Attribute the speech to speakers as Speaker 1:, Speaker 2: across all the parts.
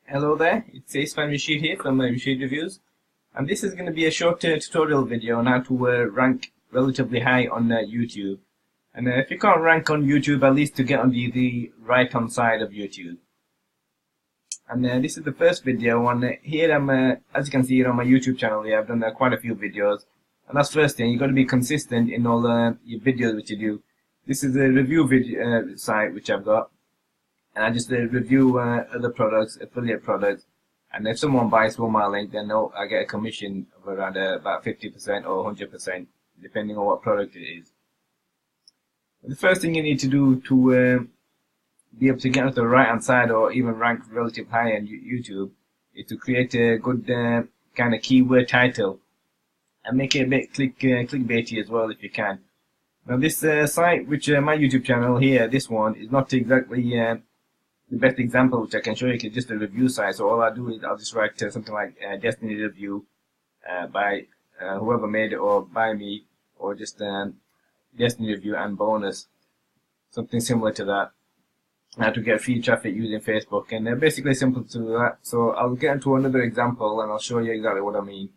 Speaker 1: Hello there, it's Isfan Rashid here from Rashid Reviews, and this is going to be a short tutorial video on how to rank relatively high on YouTube. And if you can't rank on YouTube, at least to get on the right hand side of YouTube. And this is the first video on here. As you can see here on my YouTube channel here, I've done quite a few videos. And that's the first thing, you've got to be consistent in all your videos which you do. This is a review video site which I've got. And I just review other products, affiliate products, and if someone buys from my link, then I get a commission of around about 50% or 100%, depending on what product it is. The first thing you need to do to be able to get on the right hand side or even rank relatively high on YouTube is to create a good kind of keyword title and make it a bit clickbaity as well if you can. Now this site, which my YouTube channel here, this one is not exactly the best example which I can show you is just a review site. So all I do is I'll just write something like Destiny review by whoever made it, or by me, or just Destiny review and bonus, something similar to that. How to get free traffic using Facebook, and they're basically simple to do that. So I'll get into another example and I'll show you exactly what I mean.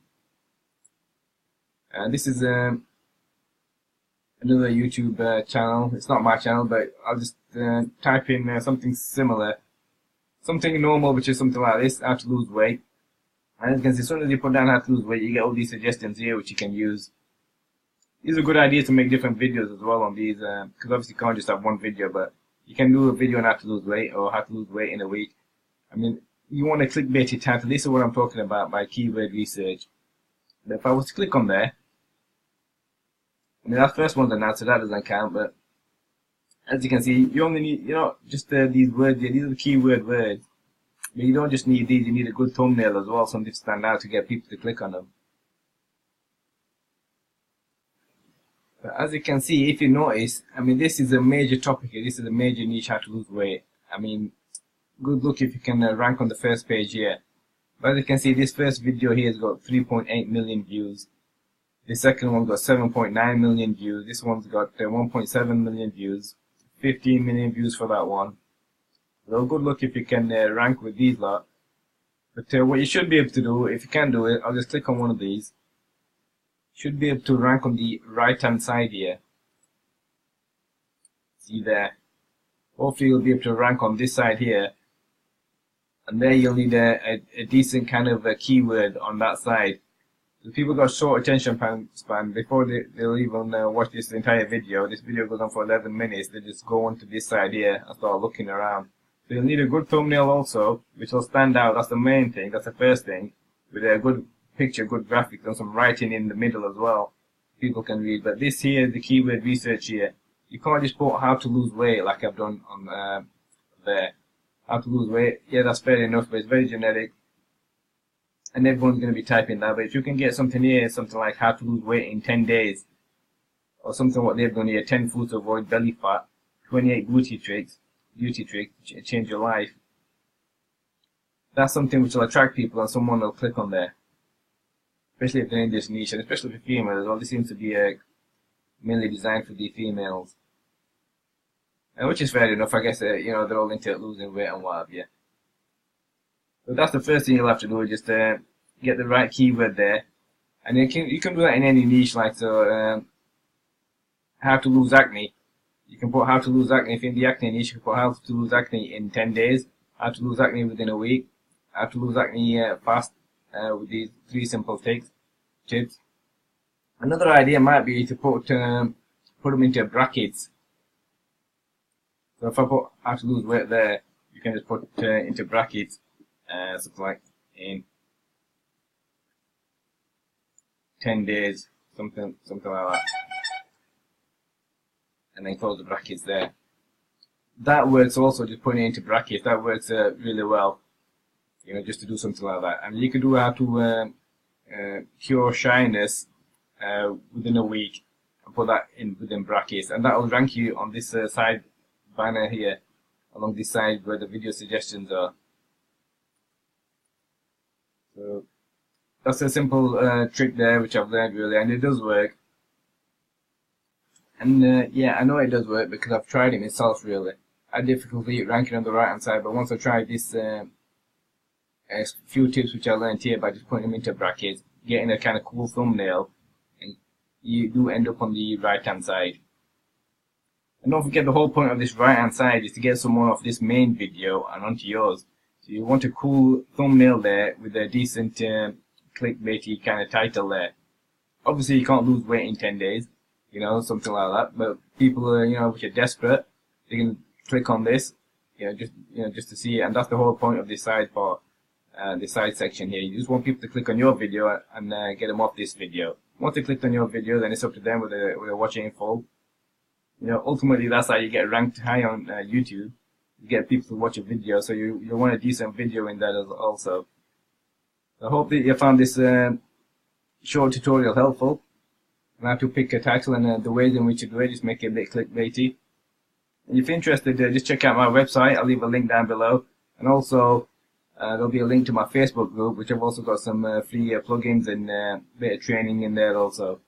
Speaker 1: This is another YouTube channel. It's not my channel, but I'll just type in something similar, something normal, which is something like this: how to lose weight. And as you can see, as soon as you put down how to lose weight, you get all these suggestions here which you can use. These are good ideas to make different videos as well on these, because obviously you can't just have one video, but you can do a video on how to lose weight or how to lose weight in a week. I mean, you want a clickbaity title. This is what I'm talking about by keyword research. But if I was to click on there, I mean, that first one's an ad, so that doesn't count, but as you can see, you only need, just these words here. These are the keyword words. But you don't just need these, you need a good thumbnail as well, something to stand out to get people to click on them. But as you can see, if you notice, I mean, this is a major topic here. This is a major niche, how to lose weight. I mean, good luck if you can rank on the first page here. But as you can see, this first video here has got 3.8 million views. The second one got 7.9 million views. This one's got 1.7 million views. 15 million views for that one. So good luck if you can rank with these lot. But what you should be able to do, if you can do it, I'll just click on one of these. Should be able to rank on the right hand side here. See there. Hopefully you'll be able to rank on this side here. And there you'll need a decent kind of a keyword on that side. The people got short attention span. Before they'll even watch this entire video. This video goes on for 11 minutes. They just go onto this side here and start looking around. So you'll need a good thumbnail also, which will stand out. That's the main thing. That's the first thing. With a good picture, good graphics, and some writing in the middle as well. People can read. But this here is the keyword research here. You can't just put how to lose weight like I've done on there. How to lose weight. Yeah, that's fair enough, but it's very generic. And everyone's going to be typing that. But if you can get something here, something like how to lose weight in 10 days, or something what they've done here, 10 foods to avoid belly fat, 28 beauty tricks to change your life. That's something which will attract people, and someone will click on there. Especially if they're in this niche, and especially for females as well. This seems to be mainly designed for the females. Which is fair enough, I guess. They're all into losing weight and what have you. So that's the first thing you'll have to do, is just get the right keyword there. And you can do that in any niche, like so how to lose acne. You can put how to lose acne. If you're in the acne niche, you can put how to lose acne in 10 days, how to lose acne within a week, how to lose acne fast with these 3 simple tips. Another idea might be to put them into brackets. So if I put how to lose weight there, you can just put into brackets. Something like in 10 days, something like that, and then close the brackets there. That works also, just putting it into brackets. That works really well, just to do something like that. And you can do how to cure shyness within a week, and put that in within brackets, and that will rank you on this side banner here, along this side where the video suggestions are. So that's a simple trick there which I've learned really, and it does work. And yeah, I know it does work because I've tried it myself really. I had difficulty ranking on the right hand side, but once I tried this a few tips which I learned here by just putting them into brackets, getting a kind of cool thumbnail, and you do end up on the right hand side. And don't forget, the whole point of this right hand side is to get someone off this main video and onto yours. So you want a cool thumbnail there with a decent clickbaity kind of title there. Obviously you can't lose weight in 10 days, you know, something like that, but people are, you know, which are desperate, they can click on this, just to see it, and that's the whole point of this side part, this side section here. You just want people to click on your video and get them off this video. Once they clicked on your video, then it's up to them whether they're watching in full. You know, ultimately that's how you get ranked high on YouTube. You get people to watch a video, so you want a decent video in that also. I hope that you found this short tutorial helpful. And I have to pick a title and the ways in which to do it, just make it a bit clickbaity. And if you're interested, just check out my website. I'll leave a link down below. And also, there'll be a link to my Facebook group, which I've also got some free plugins and a bit of training in there also.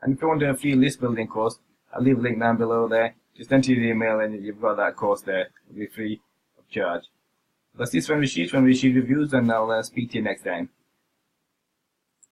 Speaker 1: And if you want a free list building course, I'll leave a link down below there. Just enter your email and you've got that course there. It'll be free of charge. That's this from Rashid Reviews, and I'll speak to you next time.